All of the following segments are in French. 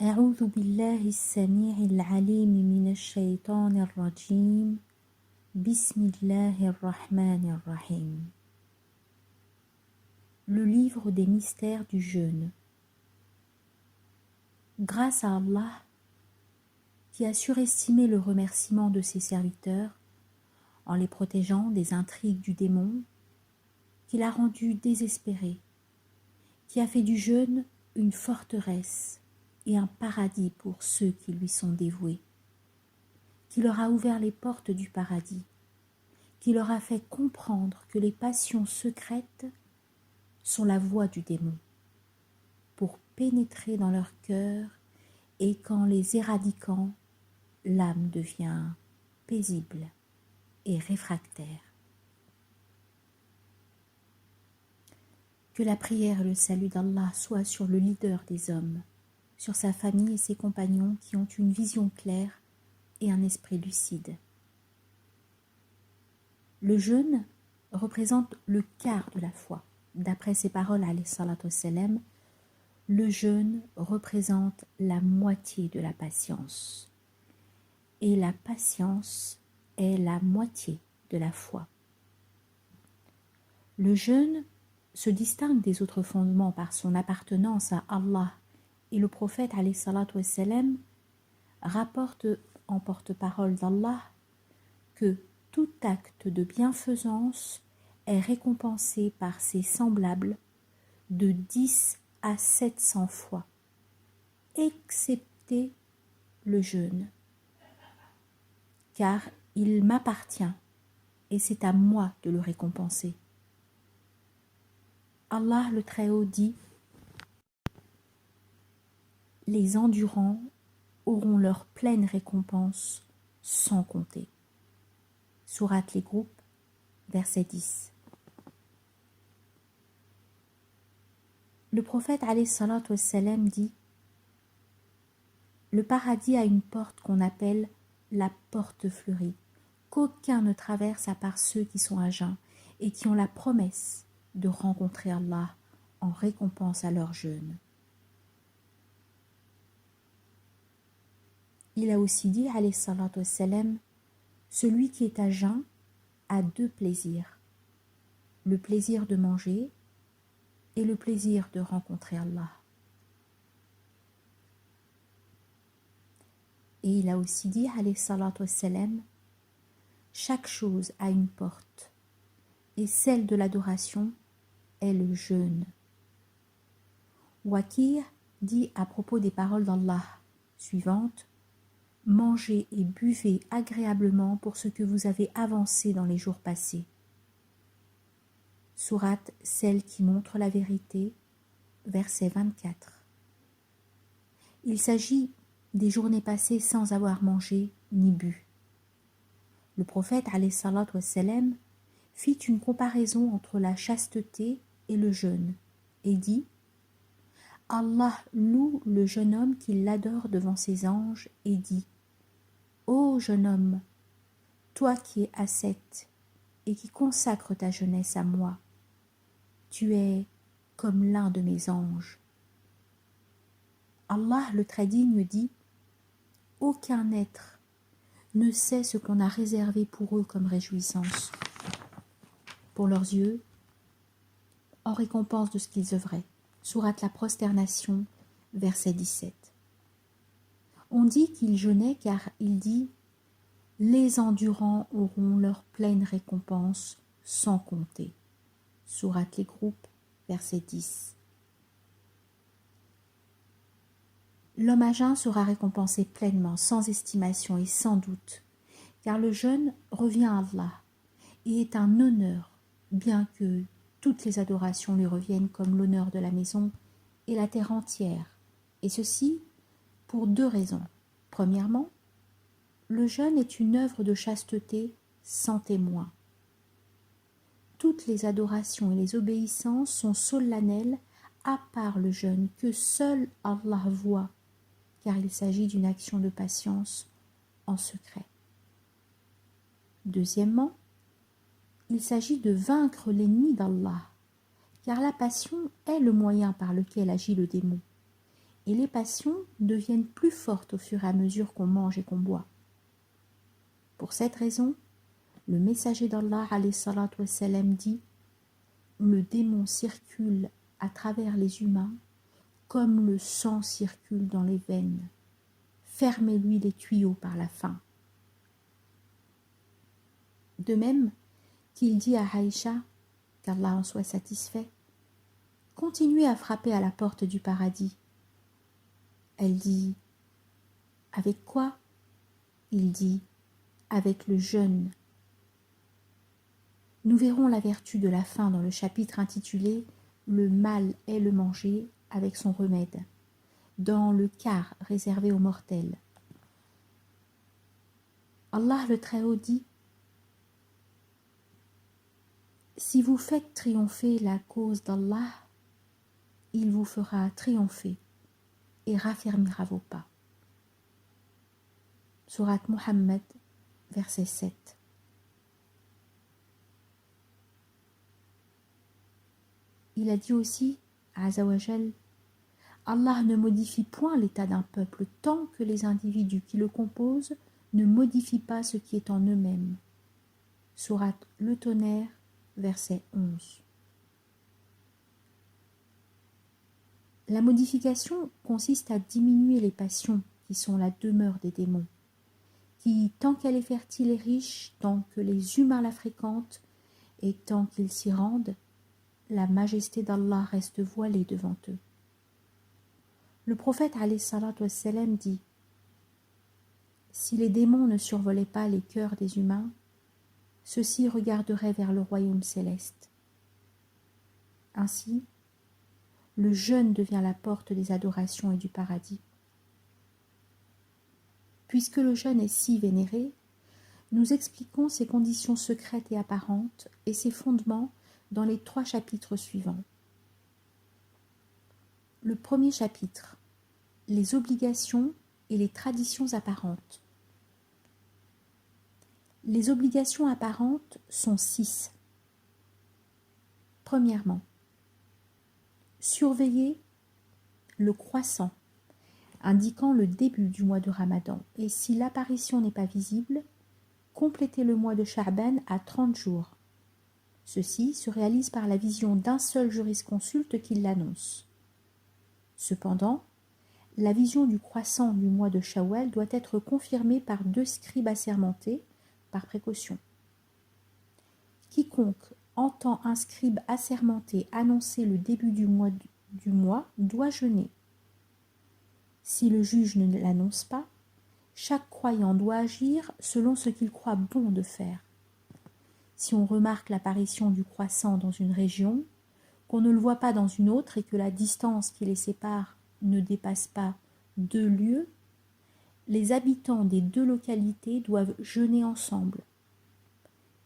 أعوذ بالله السميع العليم من الشيطان الرجيم بسم الله الرحمن الرحيم. Le livre des mystères du jeûne. Grâce à Allah, qui a surestimé le remerciement de ses serviteurs en les protégeant des intrigues du démon, qui l'a rendu désespéré, qui a fait du jeûne une forteresse et un paradis pour ceux qui lui sont dévoués, qui leur a ouvert les portes du paradis, qui leur a fait comprendre que les passions secrètes sont la voie du démon, pour pénétrer dans leur cœur, et qu'en les éradiquant, l'âme devient paisible et réfractaire. Que la prière et le salut d'Allah soient sur le leader des hommes, sur sa famille et ses compagnons qui ont une vision claire et un esprit lucide. Le jeûne représente le quart de la foi. D'après ses paroles, alayhi salatu wassalam, le jeûne représente la moitié de la patience. Et la patience est la moitié de la foi. Le jeûne se distingue des autres fondements par son appartenance à Allah, et le prophète alayhi salatu wassalam rapporte en porte-parole d'Allah que tout acte de bienfaisance est récompensé par ses semblables de 10 à 700 fois, excepté le jeûne, car il m'appartient et c'est à moi de le récompenser. Allah le Très-Haut dit: les endurants auront leur pleine récompense sans compter. Sourate les groupes, verset 10. Le prophète alayhi salatu wassalam dit: le paradis a une porte qu'on appelle la porte fleurie, qu'aucun ne traverse à part ceux qui sont à jeun et qui ont la promesse de rencontrer Allah en récompense à leur jeûne. Il a aussi dit, alayhi salatu wassalam, celui qui est à jeun a deux plaisirs, le plaisir de manger et le plaisir de rencontrer Allah. Et il a aussi dit, alayhi salatu wassalam, chaque chose a une porte, et celle de l'adoration est le jeûne. Waqi' dit à propos des paroles d'Allah suivantes: mangez et buvez agréablement pour ce que vous avez avancé dans les jours passés. Sourate celle qui montre la vérité, verset 24. Il s'agit des journées passées sans avoir mangé ni bu. Le prophète alayhi salatu wassalam fit une comparaison entre la chasteté et le jeûne et dit: Allah loue le jeune homme qui l'adore devant ses anges et dit: ô jeune homme, toi qui es ascète et qui consacres ta jeunesse à moi, tu es comme l'un de mes anges. Allah le très digne dit: aucun être ne sait ce qu'on a réservé pour eux comme réjouissance pour leurs yeux en récompense de ce qu'ils œuvraient. Sourate la prosternation, verset 17. On dit qu'il jeûnait car il dit: les endurants auront leur pleine récompense sans compter. Sourate les groupes, verset 10. L'homme à jeun sera récompensé pleinement, sans estimation et sans doute, car le jeûne revient à Allah et est un honneur, bien que toutes les adorations lui reviennent comme l'honneur de la maison et la terre entière, et ceci pour deux raisons. Premièrement, le jeûne est une œuvre de chasteté sans témoin. Toutes les adorations et les obéissances sont solennelles à part le jeûne que seul Allah voit, car il s'agit d'une action de patience en secret. Deuxièmement, il s'agit de vaincre l'ennemi d'Allah, car la passion est le moyen par lequel agit le démon, et les passions deviennent plus fortes au fur et à mesure qu'on mange et qu'on boit. Pour cette raison, le messager d'Allah alayhi salatu wassalam dit « Le démon circule à travers les humains comme le sang circule dans les veines. Fermez-lui les tuyaux par la faim. » De même qu'il dit à Aïcha, qu'Allah en soit satisfait, « Continuez à frapper à la porte du paradis. » Elle dit, « Avec quoi ?» Il dit, « Avec le jeûne. » Nous verrons la vertu de la faim dans le chapitre intitulé « Le mal est le manger avec son remède » dans le quart réservé aux mortels. Allah le Très-Haut dit « Si vous faites triompher la cause d'Allah, il vous fera triompher et raffermira vos pas. » Sourate Muhammad, verset 7. Il a dit aussi, Azza wa Jal, Allah ne modifie point l'état d'un peuple tant que les individus qui le composent ne modifient pas ce qui est en eux-mêmes. Sourate Le Tonnerre, verset 11. La modification consiste à diminuer les passions qui sont la demeure des démons, qui, tant qu'elle est fertile et riche, tant que les humains la fréquentent et tant qu'ils s'y rendent, la majesté d'Allah reste voilée devant eux. Le prophète alayhi salatu wassalam dit « Si les démons ne survolaient pas les cœurs des humains, ceux-ci regarderaient vers le royaume céleste. Ainsi, le jeûne devient la porte des adorations et du paradis. Puisque le jeûne est si vénéré, nous expliquons ses conditions secrètes et apparentes et ses fondements dans les 3 chapitres suivants. Le premier chapitre, les obligations et les traditions apparentes. Les obligations apparentes sont 6. Premièrement, surveiller le croissant, indiquant le début du mois de Ramadan, et si l'apparition n'est pas visible, compléter le mois de Sha'ban à 30 jours. Ceci se réalise par la vision d'un seul jurisconsulte qui l'annonce. Cependant, la vision du croissant du mois de Shawwal doit être confirmée par 2 scribes assermentés, par précaution. Quiconque entend un scribe assermenté annoncer le début du mois doit jeûner. Si le juge ne l'annonce pas, chaque croyant doit agir selon ce qu'il croit bon de faire. Si on remarque l'apparition du croissant dans une région, qu'on ne le voit pas dans une autre et que la distance qui les sépare ne dépasse pas 2 lieues, les habitants des 2 localités doivent jeûner ensemble.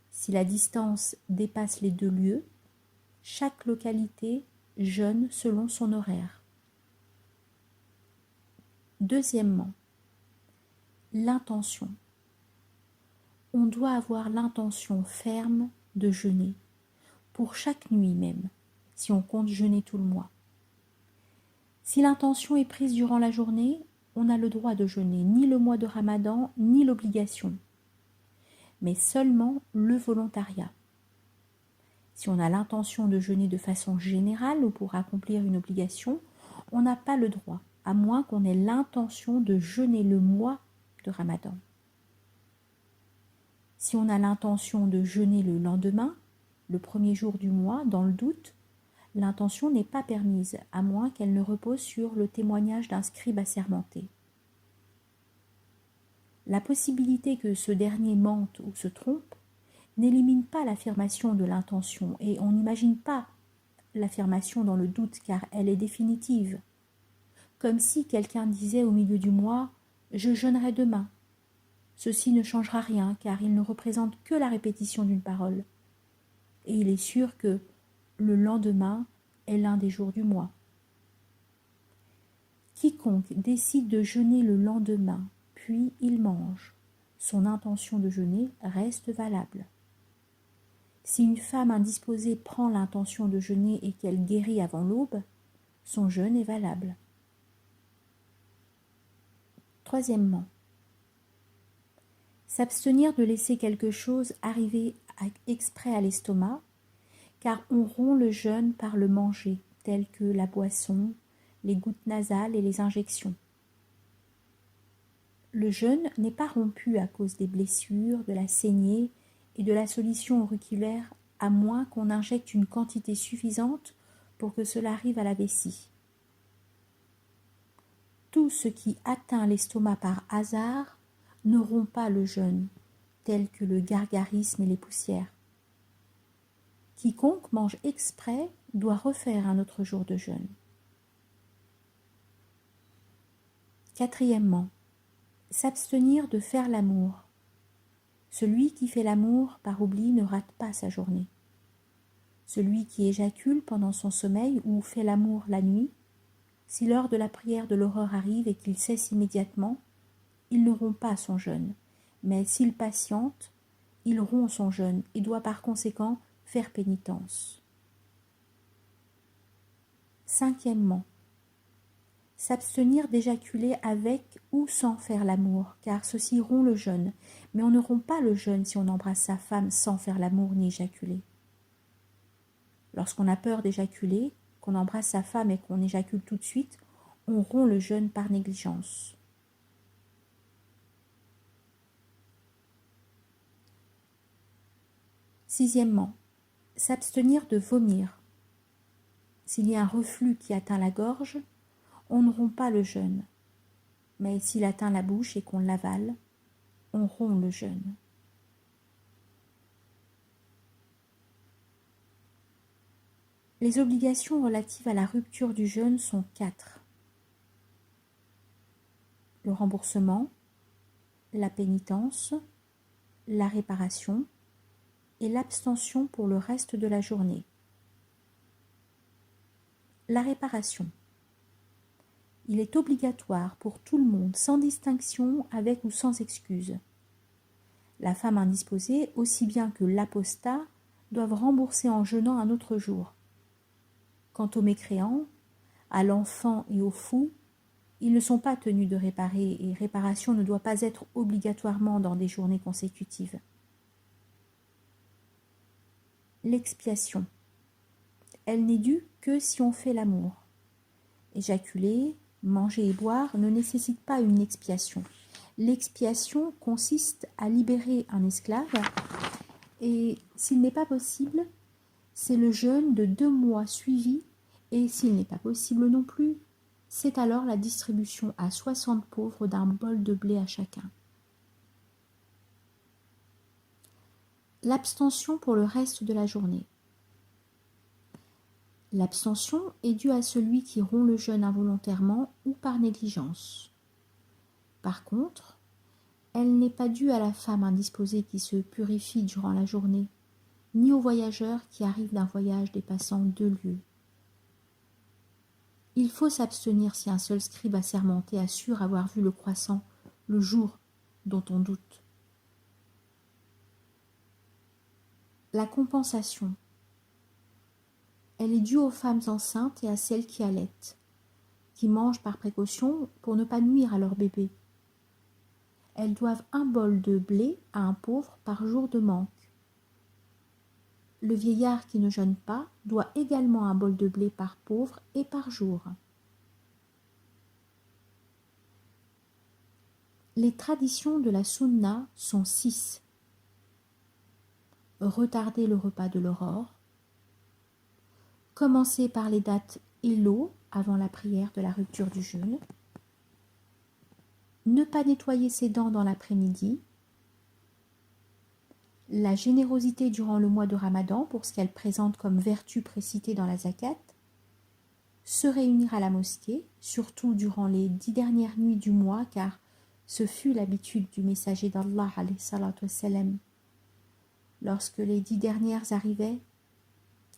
Si la distance dépasse les 2 lieues, chaque localité jeûne selon son horaire. Deuxièmement, l'intention. On doit avoir l'intention ferme de jeûner, pour chaque nuit même, si on compte jeûner tout le mois. Si l'intention est prise durant la journée, on a le droit de jeûner ni le mois de Ramadan, ni l'obligation, mais seulement le volontariat. Si on a l'intention de jeûner de façon générale ou pour accomplir une obligation, on n'a pas le droit, à moins qu'on ait l'intention de jeûner le mois de Ramadan. Si on a l'intention de jeûner le lendemain, le premier jour du mois, dans le doute, l'intention n'est pas permise, à moins qu'elle ne repose sur le témoignage d'un scribe assermenté. La possibilité que ce dernier mente ou se trompe n'élimine pas l'affirmation de l'intention, et on n'imagine pas l'affirmation dans le doute, car elle est définitive. Comme si quelqu'un disait au milieu du mois « je jeûnerai demain ». Ceci ne changera rien, car il ne représente que la répétition d'une parole. Et il est sûr que le lendemain est l'un des jours du mois. Quiconque décide de jeûner le lendemain, puis il mange, son intention de jeûner reste valable. Si une femme indisposée prend l'intention de jeûner et qu'elle guérit avant l'aube, son jeûne est valable. Troisièmement, s'abstenir de laisser quelque chose arriver exprès à l'estomac, car on rompt le jeûne par le manger, tel que la boisson, les gouttes nasales et les injections. Le jeûne n'est pas rompu à cause des blessures, de la saignée et de la solution auriculaire, à moins qu'on injecte une quantité suffisante pour que cela arrive à la vessie. Tout ce qui atteint l'estomac par hasard ne rompt pas le jeûne, tel que le gargarisme et les poussières. Quiconque mange exprès doit refaire un autre jour de jeûne. Quatrièmement, s'abstenir de faire l'amour. Celui qui fait l'amour par oubli ne rate pas sa journée. Celui qui éjacule pendant son sommeil ou fait l'amour la nuit, si l'heure de la prière de l'aurore arrive et qu'il cesse immédiatement, il ne rompt pas son jeûne, mais s'il patiente, il rompt son jeûne et doit par conséquent faire pénitence. Cinquièmement, s'abstenir d'éjaculer avec ou sans faire l'amour, car ceci rompt le jeûne, mais on ne rompt pas le jeûne si on embrasse sa femme sans faire l'amour ni éjaculer. Lorsqu'on a peur d'éjaculer, qu'on embrasse sa femme et qu'on éjacule tout de suite, on rompt le jeûne par négligence. Sixièmement, s'abstenir de vomir. S'il y a un reflux qui atteint la gorge, on ne rompt pas le jeûne, mais s'il atteint la bouche et qu'on l'avale, on rompt le jeûne. Les obligations relatives à la rupture du jeûne sont 4. Le remboursement, la pénitence, la réparation et l'abstention pour le reste de la journée. La réparation. Il est obligatoire pour tout le monde, sans distinction, avec ou sans excuse. La femme indisposée, aussi bien que l'apostat, doivent rembourser en jeûnant un autre jour. Quant aux mécréants, à l'enfant et aux fous, ils ne sont pas tenus de réparer et réparation ne doit pas être obligatoirement dans des journées consécutives. L'expiation. Elle n'est due que si on fait l'amour. Éjaculer, manger et boire ne nécessitent pas une expiation. L'expiation consiste à libérer un esclave et s'il n'est pas possible, c'est le jeûne de 2 mois suivi et s'il n'est pas possible non plus, c'est alors la distribution à 60 pauvres d'un bol de blé à chacun. L'abstention pour le reste de la journée. L'abstention est due à celui qui rompt le jeûne involontairement ou par négligence. Par contre, elle n'est pas due à la femme indisposée qui se purifie durant la journée, ni au voyageur qui arrive d'un voyage dépassant 2 lieues. Il faut s'abstenir si un seul scribe assermenté assure avoir vu le croissant le jour dont on doute. La compensation. Elle est due aux femmes enceintes et à celles qui allaitent, qui mangent par précaution pour ne pas nuire à leur bébé. Elles doivent un bol de blé à un pauvre par jour de manque. Le vieillard qui ne jeûne pas doit également un bol de blé par pauvre et par jour. Les traditions de la sunna sont 6. Retarder le repas de l'aurore. Commencer par les dates Elo avant la prière de la rupture du jeûne. Ne pas nettoyer ses dents dans l'après-midi. La générosité durant le mois de Ramadan pour ce qu'elle présente comme vertu précitée dans la zakat. Se réunir à la mosquée, surtout durant les 10 dernières nuits du mois, car ce fut l'habitude du messager d'Allah, alayhi salatu wassalam. Lorsque les 10 dernières arrivaient,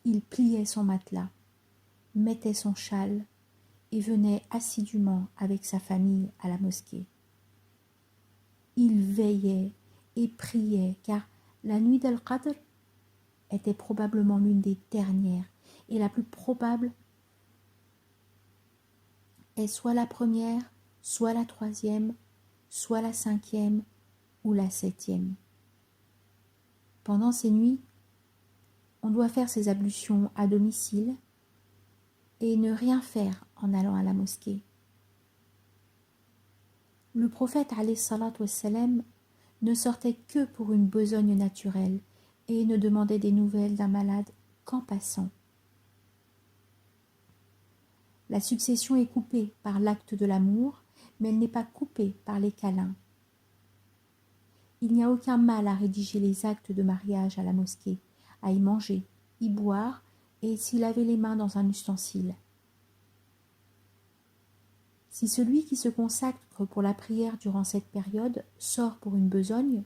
il pliait son matelas, mettait son châle et venait assidûment avec sa famille à la mosquée. Il veillait et priait, car la nuit d'Al-Qadr était probablement l'une des dernières, et la plus probable est soit la première, soit la troisième, soit la 5e ou la 7e. Pendant ces nuits, on doit faire ses ablutions à domicile et ne rien faire en allant à la mosquée. Le prophète alayhi salatu wassalam ne sortait que pour une besogne naturelle et ne demandait des nouvelles d'un malade qu'en passant. La succession est coupée par l'acte de l'amour, mais elle n'est pas coupée par les câlins. Il n'y a aucun mal à rédiger les actes de mariage à la mosquée, à y manger, y boire et s'y laver les mains dans un ustensile. Si celui qui se consacre pour la prière durant cette période sort pour une besogne,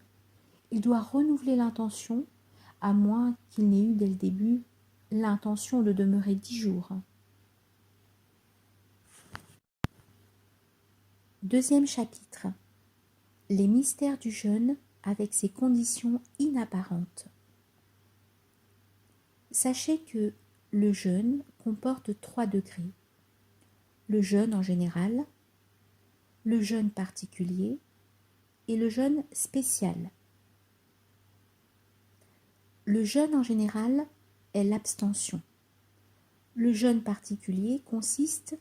il doit renouveler l'intention, à moins qu'il n'ait eu dès le début l'intention de demeurer 10 jours. Deuxième chapitre. Les mystères du jeûne avec ses conditions inapparentes. Sachez que le jeûne comporte 3 degrés. Le jeûne en général, le jeûne particulier et le jeûne spécial. Le jeûne en général est l'abstention. Le jeûne particulier consiste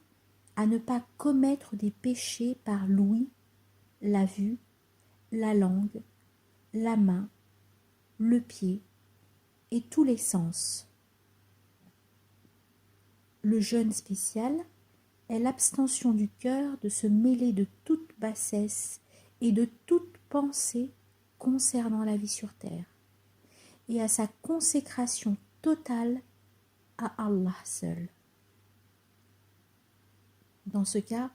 à ne pas commettre des péchés par l'ouïe, la vue, la langue, la main, le pied et tous les sens. Le jeûne spécial est l'abstention du cœur de se mêler de toute bassesse et de toute pensée concernant la vie sur terre, et à sa consécration totale à Allah seul. Dans ce cas,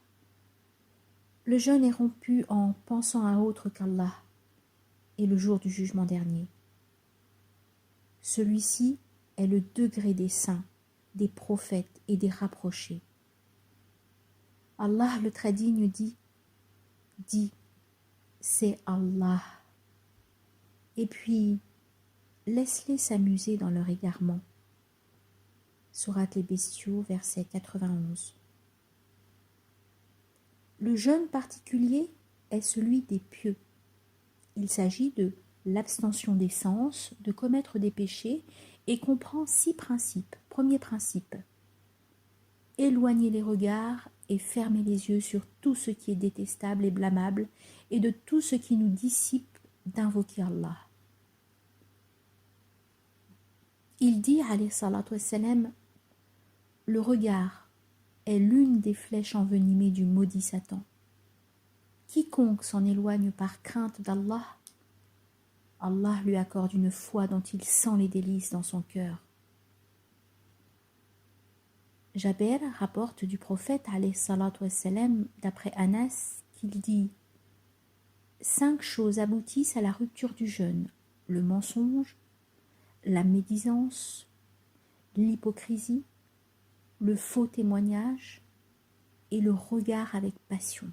le jeûne est rompu en pensant à autre qu'Allah et le jour du jugement dernier. Celui-ci est le degré des saints, des prophètes et des rapprochés. Allah le très digne dit, c'est Allah. Et puis, laisse-les s'amuser dans leur égarement. Sourate les Bestiaux, verset 91. Le jeûne particulier est celui des pieux. Il s'agit de l'abstention des sens, de commettre des péchés, et comprend 6 principes. Premier principe, éloigner les regards et fermer les yeux sur tout ce qui est détestable et blâmable, et de tout ce qui nous dissipe d'invoquer Allah. Il dit, alayhi salatu wassalam, le regard est l'une des flèches envenimées du maudit Satan. Quiconque s'en éloigne par crainte d'Allah, Allah lui accorde une foi dont il sent les délices dans son cœur. Jabir rapporte du prophète alayhi salatu wassalam, d'après Anas, qu'il dit 5 choses aboutissent à la rupture du jeûne: le mensonge, la médisance, l'hypocrisie, le faux témoignage et le regard avec passion.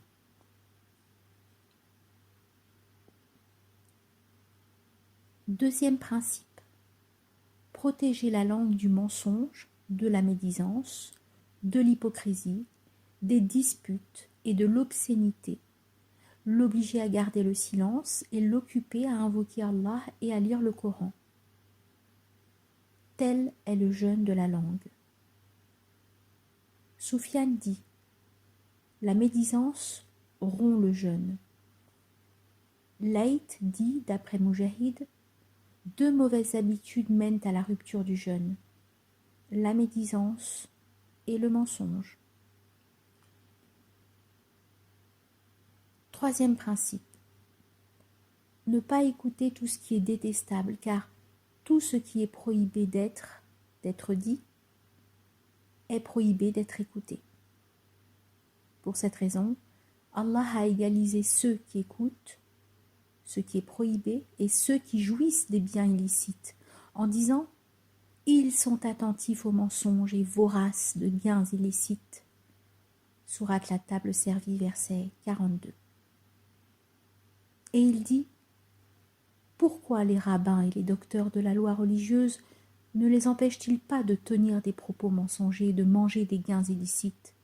Deuxième principe, protéger la langue du mensonge, de la médisance, de l'hypocrisie, des disputes et de l'obscénité, l'obliger à garder le silence et l'occuper à invoquer Allah et à lire le Coran. Tel est le jeûne de la langue. Soufiane dit, la médisance rompt le jeûne. Layth dit, d'après Moujahid, 2 mauvaises habitudes mènent à la rupture du jeûne: la médisance et le mensonge. Troisième principe, ne pas écouter tout ce qui est détestable, car tout ce qui est prohibé d'être dit, est prohibé d'être écouté. Pour cette raison, Allah a égalisé ceux qui écoutent ce qui est prohibé et ceux qui jouissent des biens illicites, en disant « Ils sont attentifs aux mensonges et voraces de gains illicites ». Sourate la table servie, verset 42. Et il dit « Pourquoi les rabbins et les docteurs de la loi religieuse ne les empêchent-ils pas de tenir des propos mensongers et de manger des gains illicites ?»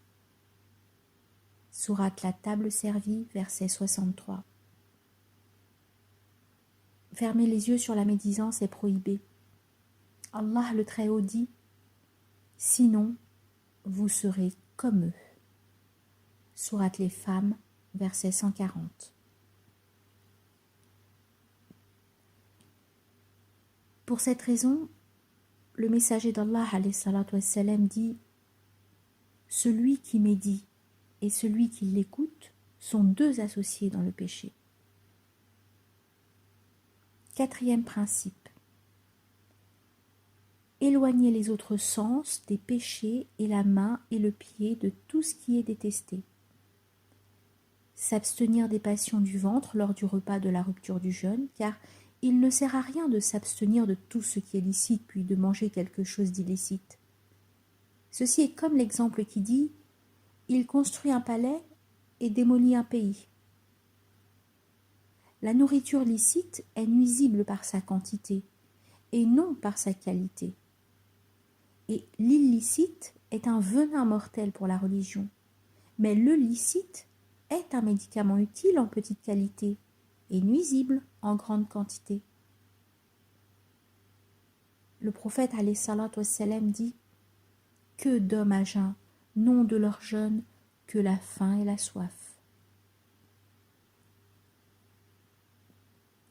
Sourate la table servie, verset 63. fermer les yeux sur la médisance est prohibé. Allah le Très-Haut dit « Sinon, vous serez comme eux ». Sourate les femmes, verset 140. Pour cette raison, le messager d'Allah alayhi salatu wassalam dit « Celui qui médit et celui qui l'écoute sont deux associés dans le péché ». Quatrième principe. Éloigner les autres sens des péchés et la main et le pied de tout ce qui est détesté. S'abstenir des passions du ventre lors du repas de la rupture du jeûne, car il ne sert à rien de s'abstenir de tout ce qui est licite puis de manger quelque chose d'illicite. Ceci est comme l'exemple qui dit « Il construit un palais et démolit un pays ». La nourriture licite est nuisible par sa quantité et non par sa qualité. Et l'illicite est un venin mortel pour la religion, mais le licite est un médicament utile en petite qualité et nuisible en grande quantité. Le prophète alayhi salatu wassalam dit « Que d'hommes à jeun n'ont de leur jeûne que la faim et la soif ».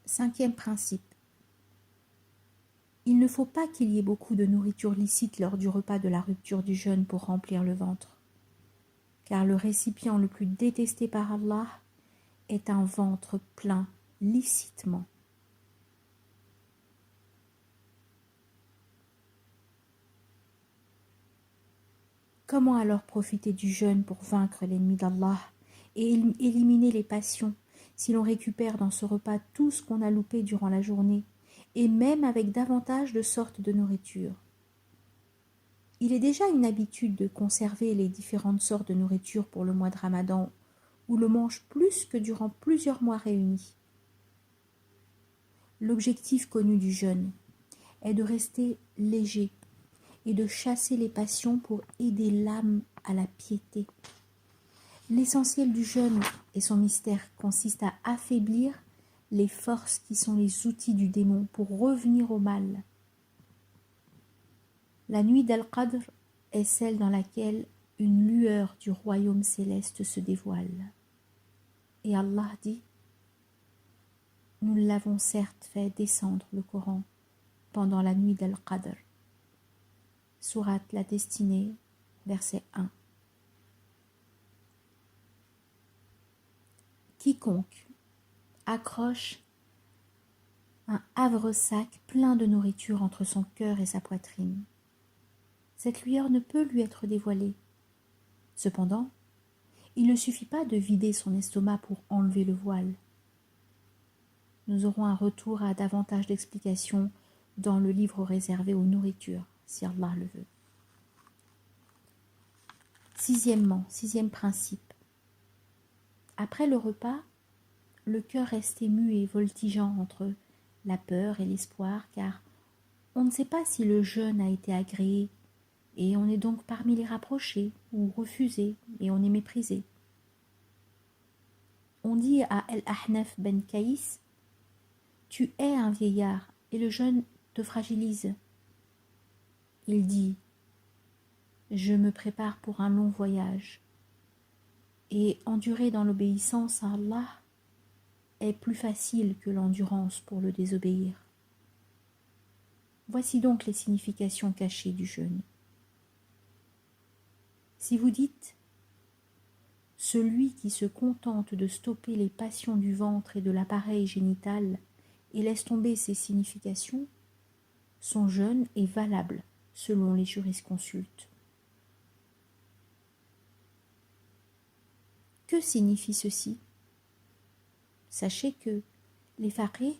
Cinquième principe. Il ne faut pas qu'il y ait beaucoup de nourriture licite lors du repas de la rupture du jeûne pour remplir le ventre, car le récipient le plus détesté par Allah est un ventre plein licitement. Comment alors profiter du jeûne pour vaincre l'ennemi d'Allah et éliminer les passions si l'on récupère dans ce repas tout ce qu'on a loupé durant la journée, et même avec davantage de sortes de nourriture? Il est déjà une habitude de conserver les différentes sortes de nourriture pour le mois de Ramadan, où l'on mange plus que durant plusieurs mois réunis. L'objectif connu du jeûne est de rester léger et de chasser les passions pour aider l'âme à la piété. L'essentiel du jeûne et son mystère consiste à affaiblir les forces qui sont les outils du démon pour revenir au mal. La nuit d'Al-Qadr est celle dans laquelle une lueur du royaume céleste se dévoile. Et Allah dit « Nous l'avons certes fait descendre le Coran pendant la nuit d'Al-Qadr ». Sourate la destinée, verset 1. Quiconque accroche un havre-sac plein de nourriture entre son cœur et sa poitrine, cette lueur ne peut lui être dévoilée. Cependant, il ne suffit pas de vider son estomac pour enlever le voile. Nous aurons un retour à davantage d'explications dans le livre réservé aux nourritures, si Allah le veut. Sixième principe. Après le repas, le cœur reste ému et voltigeant entre la peur et l'espoir, car on ne sait pas si le jeûne a été agréé, et on est donc parmi les rapprochés ou refusés, et on est méprisé. On dit à Al-Ahnaf ben Kaïs « Tu es un vieillard, et le jeûne te fragilise. » Il dit « Je me prépare pour un long voyage, et endurer dans l'obéissance à Allah est plus facile que l'endurance pour le désobéir. » Voici donc les significations cachées du jeûne. Si vous dites « Celui qui se contente de stopper les passions du ventre et de l'appareil génital et laisse tomber ses significations, son jeûne est valable selon les jurisconsultes. » Que signifie ceci? Sachez que les faqihs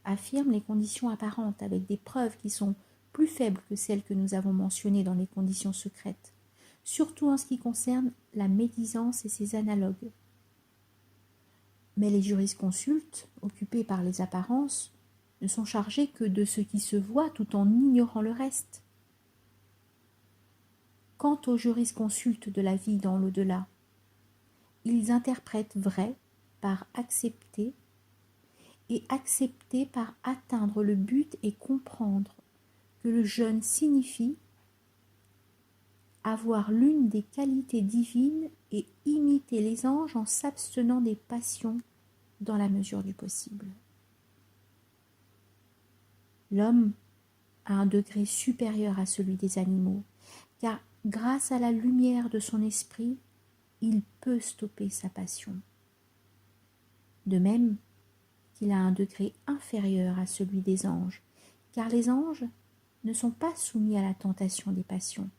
affirment les conditions apparentes avec des preuves qui sont plus faibles que celles que nous avons mentionnées dans les conditions secrètes, surtout en ce qui concerne la médisance et ses analogues. Mais les jurisconsultes, occupés par les apparences, ne sont chargés que de ce qui se voit tout en ignorant le reste. Quant aux jurisconsultes de la vie dans l'au-delà, ils interprètent vrai par accepter et accepter par atteindre le but et comprendre que le jeûne signifie avoir l'une des qualités divines et imiter les anges en s'abstenant des passions dans la mesure du possible. L'homme a un degré supérieur à celui des animaux, car grâce à la lumière de son esprit, il peut stopper sa passion. De même qu'il a un degré inférieur à celui des anges, car les anges ne sont pas soumis à la tentation des passions.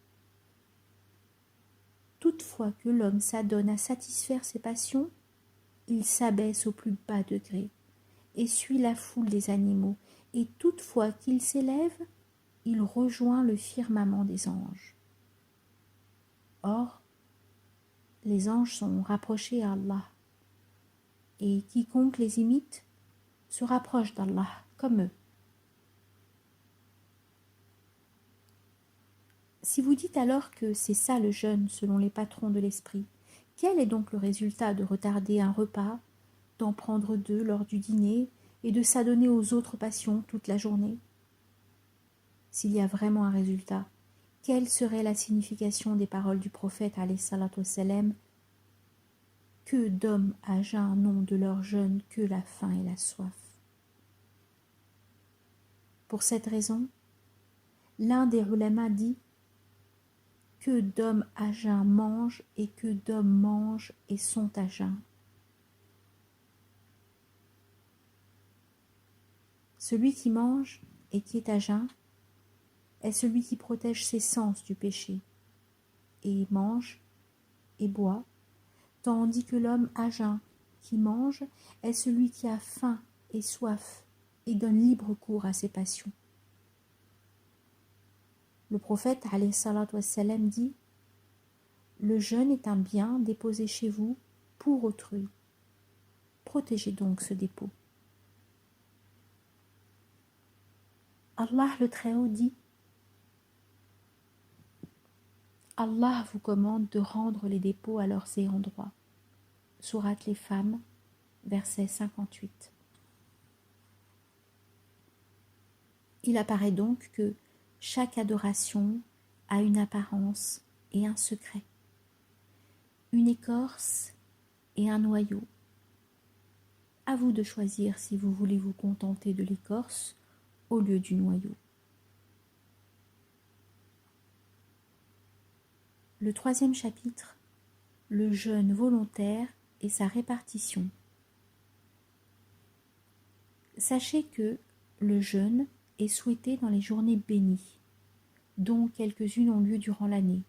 Toutefois que l'homme s'adonne à satisfaire ses passions, il s'abaisse au plus bas degré et suit la foule des animaux, et toutefois qu'il s'élève, il rejoint le firmament des anges. Or, les anges sont rapprochés à Allah, et quiconque les imite se rapproche d'Allah comme eux. Si vous dites alors que c'est ça le jeûne selon les patrons de l'esprit, quel est donc le résultat de retarder un repas, d'en prendre deux lors du dîner et de s'adonner aux autres passions toute la journée? S'il y a vraiment un résultat, quelle serait la signification des paroles du prophète alayhi salatu wassalam? Que d'hommes à jeun n'ont de leur jeûne que la faim et la soif. Pour cette raison, l'un des ulama dit: que d'hommes à jeun mangent et que d'hommes mangent et sont à jeun. Celui qui mange et qui est à jeun est celui qui protège ses sens du péché et mange et boit, tandis que l'homme à jeun qui mange est celui qui a faim et soif et donne libre cours à ses passions. Le prophète alayhi salatu wassalam dit: le jeûne est un bien déposé chez vous pour autrui. Protégez donc ce dépôt. Allah le Très-Haut dit: Allah vous commande de rendre les dépôts à leurs ayants droit. Sourate les femmes, verset 58. Il apparaît donc que chaque adoration a une apparence et un secret, une écorce et un noyau. À vous de choisir si vous voulez vous contenter de l'écorce au lieu du noyau. Le 3e chapitre, le jeûne volontaire et sa répartition. Sachez que le jeûne est souhaité dans les journées bénies, dont quelques-unes ont lieu durant l'année,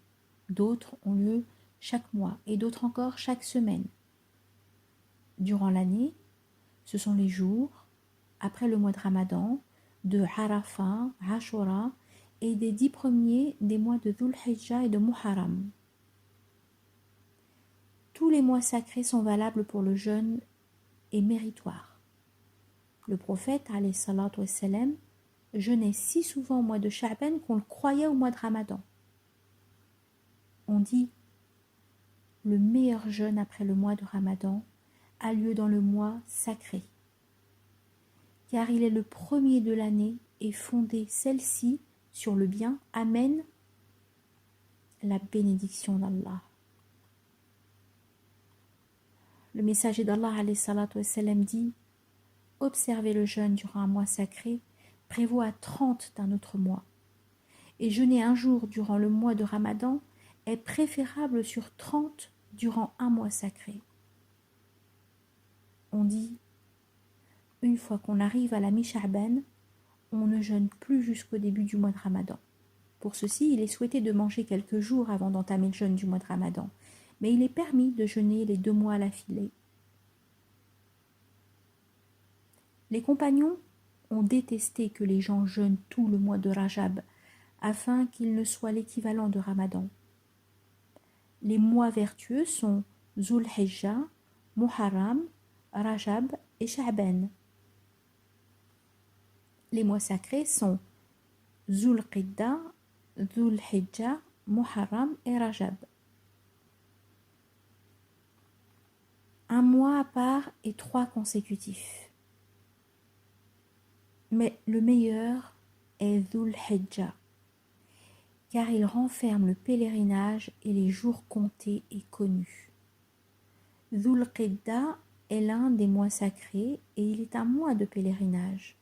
d'autres ont lieu chaque mois et d'autres encore chaque semaine. Durant l'année, ce sont les jours, après le mois de Ramadan, de Arafat, Ashura et des 10 premiers des mois de Dhul Hijjah et de Muharram. Tous les mois sacrés sont valables pour le jeûne et méritoires. Le prophète, alayhi salatu wassalam, jeûnait si souvent au mois de Sha'ban qu'on le croyait au mois de Ramadan. On dit: le meilleur jeûne après le mois de Ramadan a lieu dans le mois sacré, car il est le premier de l'année et fondé celle-ci sur le bien amène la bénédiction d'Allah. Le messager d'Allah alayhi salatu wassalam dit: observer le jeûne durant un mois sacré prévaut à 30 d'un autre mois, et jeûner un jour durant le mois de Ramadan est préférable sur 30 durant un mois sacré. On dit: une fois qu'on arrive à la mi-Sha'ban, on ne jeûne plus jusqu'au début du mois de Ramadan. Pour ceci, il est souhaité de manger quelques jours avant d'entamer le jeûne du mois de Ramadan, mais il est permis de jeûner les 2 mois à l'affilée. Les compagnons ont détesté que les gens jeûnent tout le mois de Rajab, afin qu'il ne soit l'équivalent de Ramadan. Les mois vertueux sont Dhul Hijjah, Muharram, Rajab et Sha'ban. Les mois sacrés sont Dhul Qidda, Dhul Hijjah, Muharram et Rajab. Un mois à part et 3 consécutifs. Mais le meilleur est Dhul Hijjah, car il renferme le pèlerinage et les jours comptés et connus. Dhul Qidda est l'un des mois sacrés et il est un mois de pèlerinage.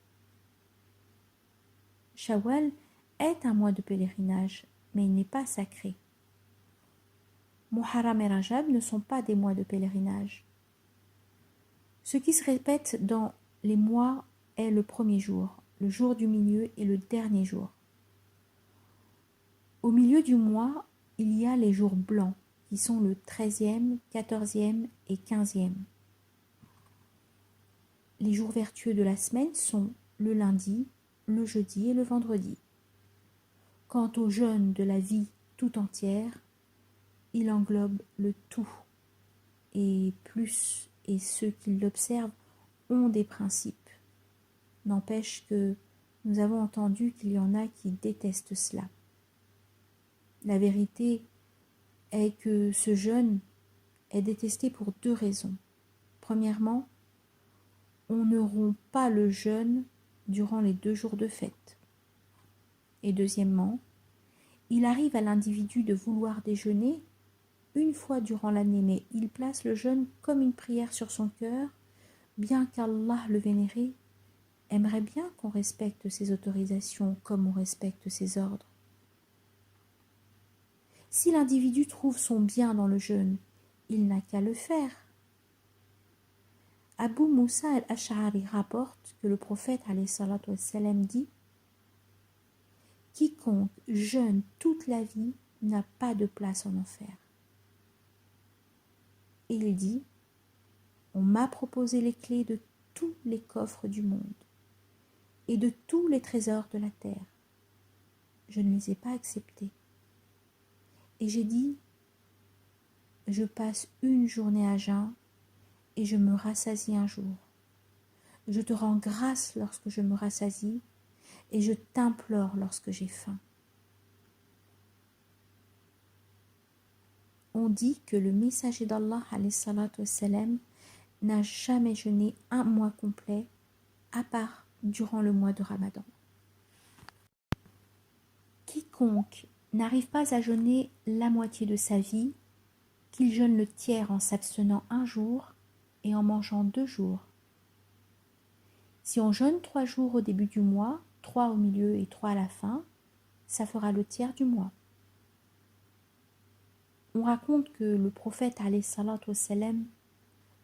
Shawwal est un mois de pèlerinage, mais il n'est pas sacré. Muharram et Rajab ne sont pas des mois de pèlerinage. Ce qui se répète dans les mois est le premier jour, le jour du milieu et le dernier jour. Au milieu du mois, il y a les jours blancs, qui sont le 13e, 14e et 15e. Les jours vertueux de la semaine sont le lundi, le jeudi et le vendredi. Quant au jeûne de la vie tout entière, il englobe le tout, et plus, et ceux qui l'observent ont des principes. N'empêche que nous avons entendu qu'il y en a qui détestent cela. La vérité est que ce jeûne est détesté pour deux raisons. Premièrement, on ne rompt pas le jeûne durant les 2 jours de fête. Et deuxièmement, il arrive à l'individu de vouloir déjeuner une fois durant l'année, mais il place le jeûne comme une prière sur son cœur, bien qu'Allah le vénéré aimerait bien qu'on respecte ses autorisations comme on respecte ses ordres. Si l'individu trouve son bien dans le jeûne, il n'a qu'à le faire. Abu Moussa al-Ash'ari rapporte que le prophète alayhi salatu wassalam dit « Quiconque jeûne toute la vie n'a pas de place en enfer. » Et il dit « On m'a proposé les clés de tous les coffres du monde et de tous les trésors de la terre. Je ne les ai pas acceptés. Et j'ai dit, je passe une journée à jeun et je me rassasie un jour. Je te rends grâce lorsque je me rassasie et je t'implore lorsque j'ai faim. » On dit que le messager d'Allah alayhi salatu wassalam n'a jamais jeûné un mois complet à part durant le mois de Ramadan. Quiconque n'arrive pas à jeûner la moitié de sa vie, qu'il jeûne le tiers en s'abstenant un jour et en mangeant 2 jours. Si on jeûne 3 jours au début du mois, 3 au milieu et 3 à la fin, ça fera le tiers du mois. On raconte que le prophète alayhi salatu wassalam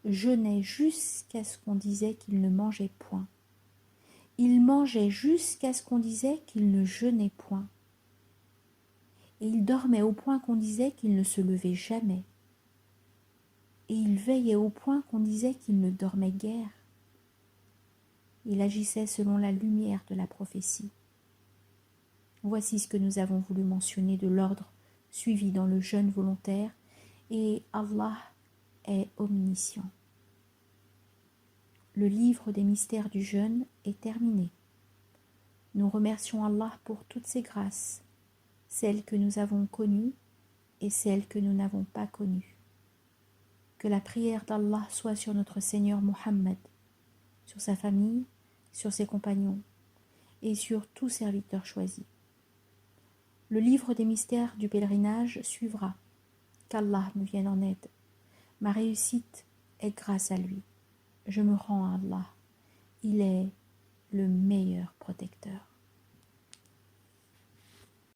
jeûnait jusqu'à ce qu'on disait qu'il ne mangeait point. Il mangeait jusqu'à ce qu'on disait qu'il ne jeûnait point. Et il dormait au point qu'on disait qu'il ne se levait jamais. Et il veillait au point qu'on disait qu'il ne dormait guère. Il agissait selon la lumière de la prophétie. Voici ce que nous avons voulu mentionner de l'ordre suivi dans le jeûne volontaire, et Allah est omniscient. Le livre des mystères du jeûne est terminé. Nous remercions Allah pour toutes ses grâces, celles que nous avons connues et celles que nous n'avons pas connues. Que la prière d'Allah soit sur notre Seigneur Mohammed, sur sa famille, sur ses compagnons et sur tout serviteur choisi. Le livre des mystères du pèlerinage suivra. Qu'Allah me vienne en aide. Ma réussite est grâce à lui. Je me rends à Allah. Il est le meilleur protecteur.